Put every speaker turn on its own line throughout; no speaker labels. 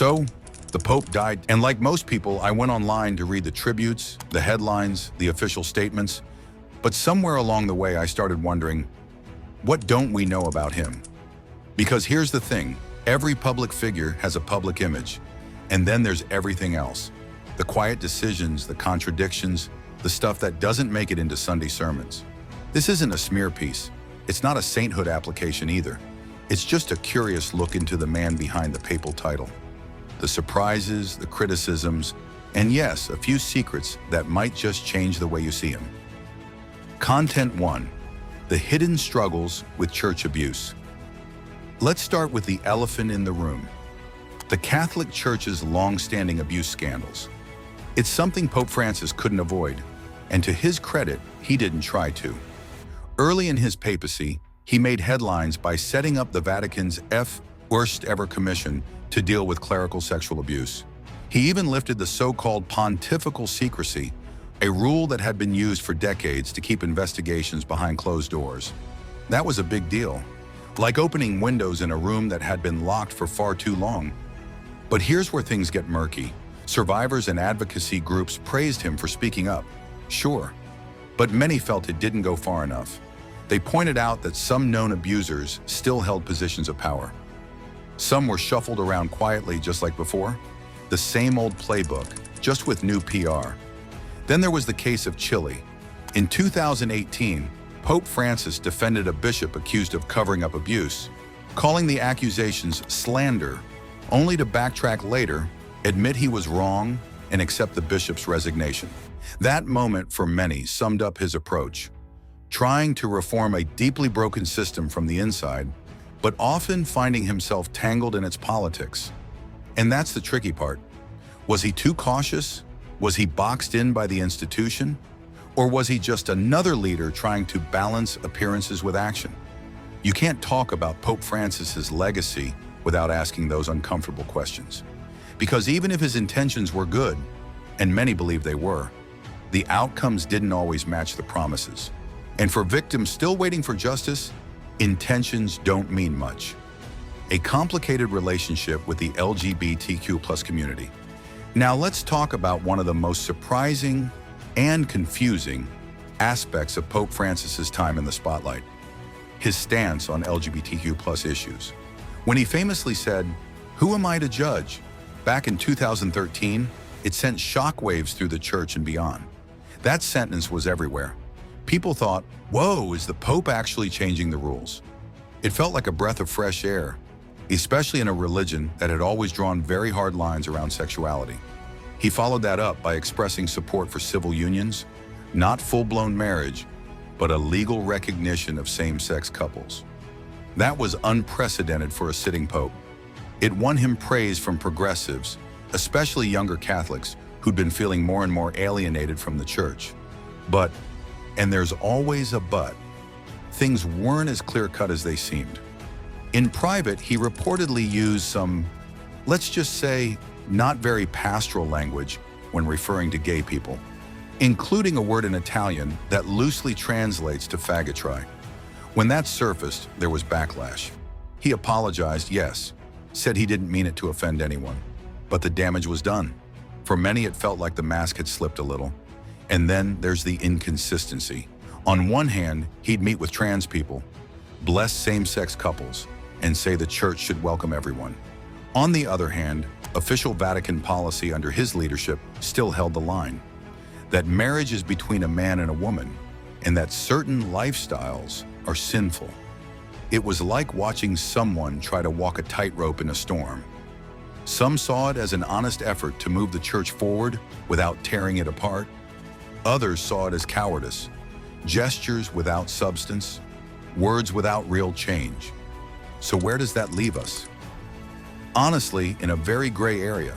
So, the Pope died, and like most people, I went online to read the tributes, the headlines, the official statements, but somewhere along the way I started wondering, what don't we know about him? Because here's the thing, every public figure has a public image, and then there's everything else. The quiet decisions, the contradictions, the stuff that doesn't make it into Sunday sermons. This isn't a smear piece. It's not a sainthood application either. It's just a curious look into the man behind the papal title. The surprises, the criticisms, and yes, a few secrets that might just change the way you see him. Content 1. The hidden struggles with church abuse. Let's start with the elephant in the room. The Catholic Church's long-standing abuse scandals. It's something Pope Francis couldn't avoid, and to his credit, he didn't try to. Early in his papacy, he made headlines by setting up the Vatican's first ever commission to deal with clerical sexual abuse. He even lifted the so-called pontifical secrecy, a rule that had been used for decades to keep investigations behind closed doors. That was a big deal, like opening windows in a room that had been locked for far too long. But here's where things get murky. Survivors and advocacy groups praised him for speaking up, sure, but many felt it didn't go far enough. They pointed out that some known abusers still held positions of power. Some were shuffled around quietly just like before, the same old playbook, just with new PR. Then there was the case of Chile. In 2018, Pope Francis defended a bishop accused of covering up abuse, calling the accusations slander, only to backtrack later, admit he was wrong, and accept the bishop's resignation. That moment for many summed up his approach, trying to reform a deeply broken system from the inside, but often finding himself tangled in its politics. And that's the tricky part. Was he too cautious? Was he boxed in by the institution? Or was he just another leader trying to balance appearances with action? You can't talk about Pope Francis's legacy without asking those uncomfortable questions. Because even if his intentions were good, and many believe they were, the outcomes didn't always match the promises. And for victims still waiting for justice, intentions don't mean much. A complicated relationship with the LGBTQ+ community. Now let's talk about one of the most surprising and confusing aspects of Pope Francis's time in the spotlight, his stance on LGBTQ+ issues. When he famously said, "Who am I to judge?" back in 2013, it sent shockwaves through the church and beyond. That sentence was everywhere. People thought, whoa, is the Pope actually changing the rules? It felt like a breath of fresh air, especially in a religion that had always drawn very hard lines around sexuality. He followed that up by expressing support for civil unions, not full-blown marriage, but a legal recognition of same-sex couples. That was unprecedented for a sitting pope. It won him praise from progressives, especially younger Catholics, who'd been feeling more and more alienated from the church. But, and there's always a but, things weren't as clear-cut as they seemed. In private, he reportedly used some, let's just say, not very pastoral language when referring to gay people, including a word in Italian that loosely translates to faggotry. When that surfaced, there was backlash. He apologized, yes, said he didn't mean it to offend anyone, but the damage was done. For many, it felt like the mask had slipped a little. And then there's the inconsistency. On one hand, he'd meet with trans people, bless same-sex couples, and say the church should welcome everyone. On the other hand, official Vatican policy under his leadership still held the line, that marriage is between a man and a woman, and that certain lifestyles are sinful. It was like watching someone try to walk a tightrope in a storm. Some saw it as an honest effort to move the church forward without tearing it apart. Others saw it as cowardice, gestures without substance, words without real change. So where does that leave us? Honestly, in a very gray area.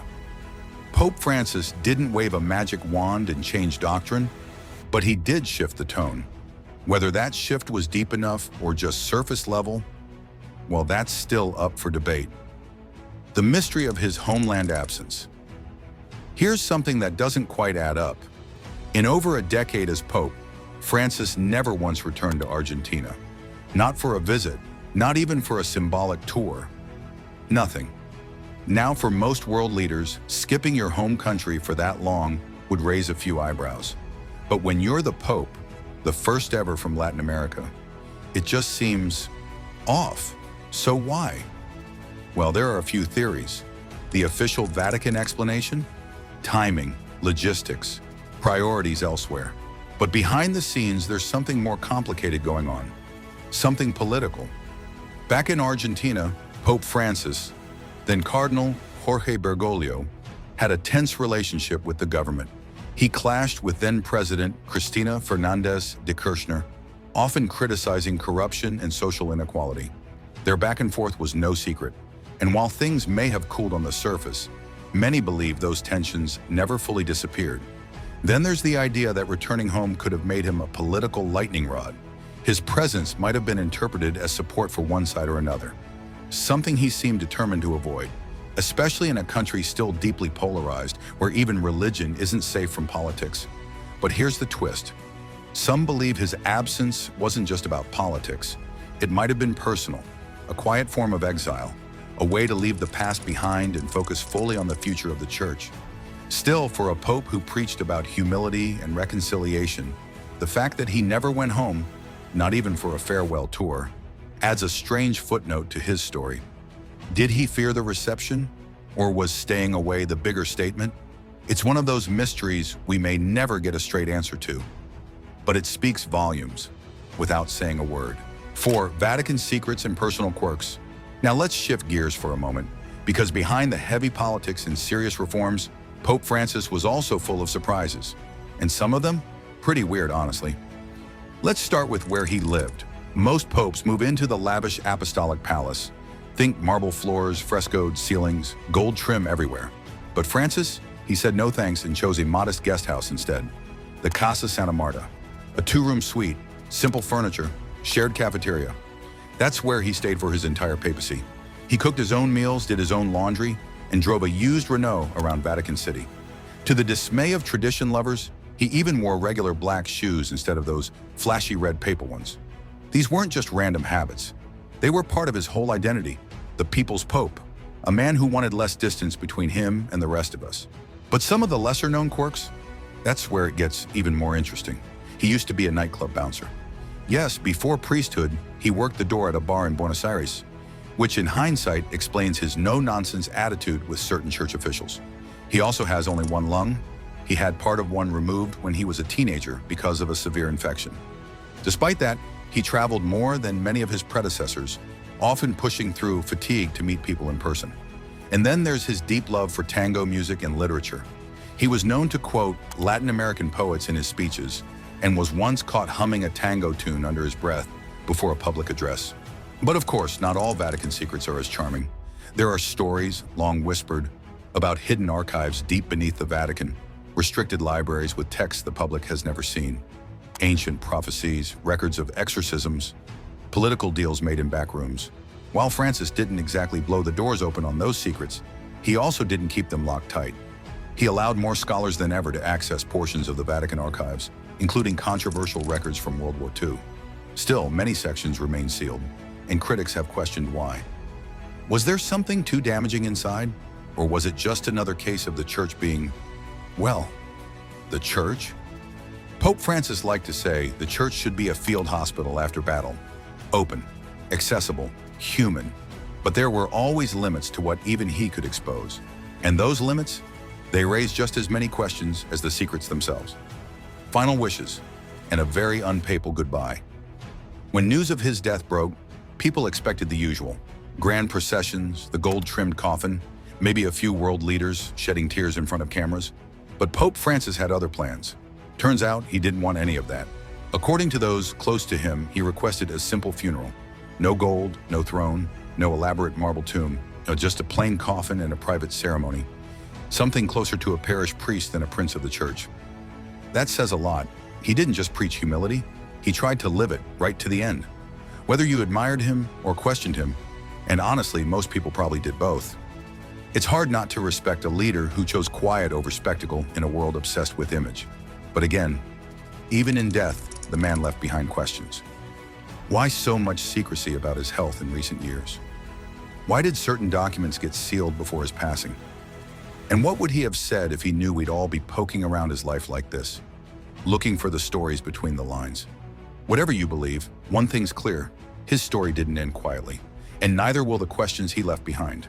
Pope Francis didn't wave a magic wand and change doctrine, but he did shift the tone. Whether that shift was deep enough or just surface level, well, that's still up for debate. The mystery of his homeland absence. Here's something that doesn't quite add up. In over a decade as Pope, Francis never once returned to Argentina. Not for a visit, not even for a symbolic tour. Nothing. Now, for most world leaders, skipping your home country for that long would raise a few eyebrows. But when you're the Pope, the first ever from Latin America, it just seems off. So why? Well, there are a few theories. The official Vatican explanation? Timing, logistics, priorities elsewhere. But behind the scenes, there's something more complicated going on. Something political. Back in Argentina, Pope Francis, then Cardinal Jorge Bergoglio, had a tense relationship with the government. He clashed with then-President Cristina Fernández de Kirchner, often criticizing corruption and social inequality. Their back and forth was no secret, and while things may have cooled on the surface, many believe those tensions never fully disappeared. Then there's the idea that returning home could have made him a political lightning rod. His presence might have been interpreted as support for one side or another, something he seemed determined to avoid, especially in a country still deeply polarized, where even religion isn't safe from politics. But here's the twist. Some believe his absence wasn't just about politics. It might have been personal, a quiet form of exile, a way to leave the past behind and focus fully on the future of the church. Still, for a pope who preached about humility and reconciliation, the fact that he never went home, not even for a farewell tour, adds a strange footnote to his story. Did he fear the reception, or was staying away the bigger statement? It's one of those mysteries we may never get a straight answer to, but it speaks volumes without saying a word. 4. Vatican secrets and personal quirks. Now let's shift gears for a moment, because behind the heavy politics and serious reforms, Pope Francis was also full of surprises, and some of them pretty weird, honestly. Let's start with where he lived. Most popes move into the lavish apostolic palace. Think marble floors, frescoed ceilings, gold trim everywhere. But Francis, he said no thanks and chose a modest guest house instead, the Casa Santa Marta, a 2-room suite, simple furniture, shared cafeteria. That's where he stayed for his entire papacy. He cooked his own meals, did his own laundry, and drove a used Renault around Vatican City. To the dismay of tradition lovers, he even wore regular black shoes instead of those flashy red papal ones. These weren't just random habits. They were part of his whole identity, the people's pope, a man who wanted less distance between him and the rest of us. But some of the lesser-known quirks, that's where it gets even more interesting. He used to be a nightclub bouncer. Yes, before priesthood, he worked the door at a bar in Buenos Aires, which in hindsight explains his no-nonsense attitude with certain church officials. He also has only one lung. He had part of one removed when he was a teenager because of a severe infection. Despite that, he traveled more than many of his predecessors, often pushing through fatigue to meet people in person. And then there's his deep love for tango music and literature. He was known to quote Latin American poets in his speeches and was once caught humming a tango tune under his breath before a public address. But of course, not all Vatican secrets are as charming. There are stories, long whispered, about hidden archives deep beneath the Vatican, restricted libraries with texts the public has never seen, ancient prophecies, records of exorcisms, political deals made in back rooms. While Francis didn't exactly blow the doors open on those secrets, he also didn't keep them locked tight. He allowed more scholars than ever to access portions of the Vatican archives, including controversial records from World War II. Still, many sections remain sealed, and critics have questioned why. Was there something too damaging inside? Or was it just another case of the church being, well, the church? Pope Francis liked to say the church should be a field hospital after battle, open, accessible, human. But there were always limits to what even he could expose. And those limits, they raised just as many questions as the secrets themselves. Final wishes, and a very unpapal goodbye. When news of his death broke, people expected the usual. Grand processions, the gold-trimmed coffin, maybe a few world leaders shedding tears in front of cameras. But Pope Francis had other plans. Turns out he didn't want any of that. According to those close to him, he requested a simple funeral. No gold, no throne, no elaborate marble tomb, just a plain coffin and a private ceremony. Something closer to a parish priest than a prince of the church. That says a lot. He didn't just preach humility, he tried to live it right to the end. Whether you admired him or questioned him, and honestly, most people probably did both. It's hard not to respect a leader who chose quiet over spectacle in a world obsessed with image. But again, even in death, the man left behind questions. Why so much secrecy about his health in recent years? Why did certain documents get sealed before his passing? And what would he have said if he knew we'd all be poking around his life like this, looking for the stories between the lines? Whatever you believe, one thing's clear: his story didn't end quietly, and neither will the questions he left behind.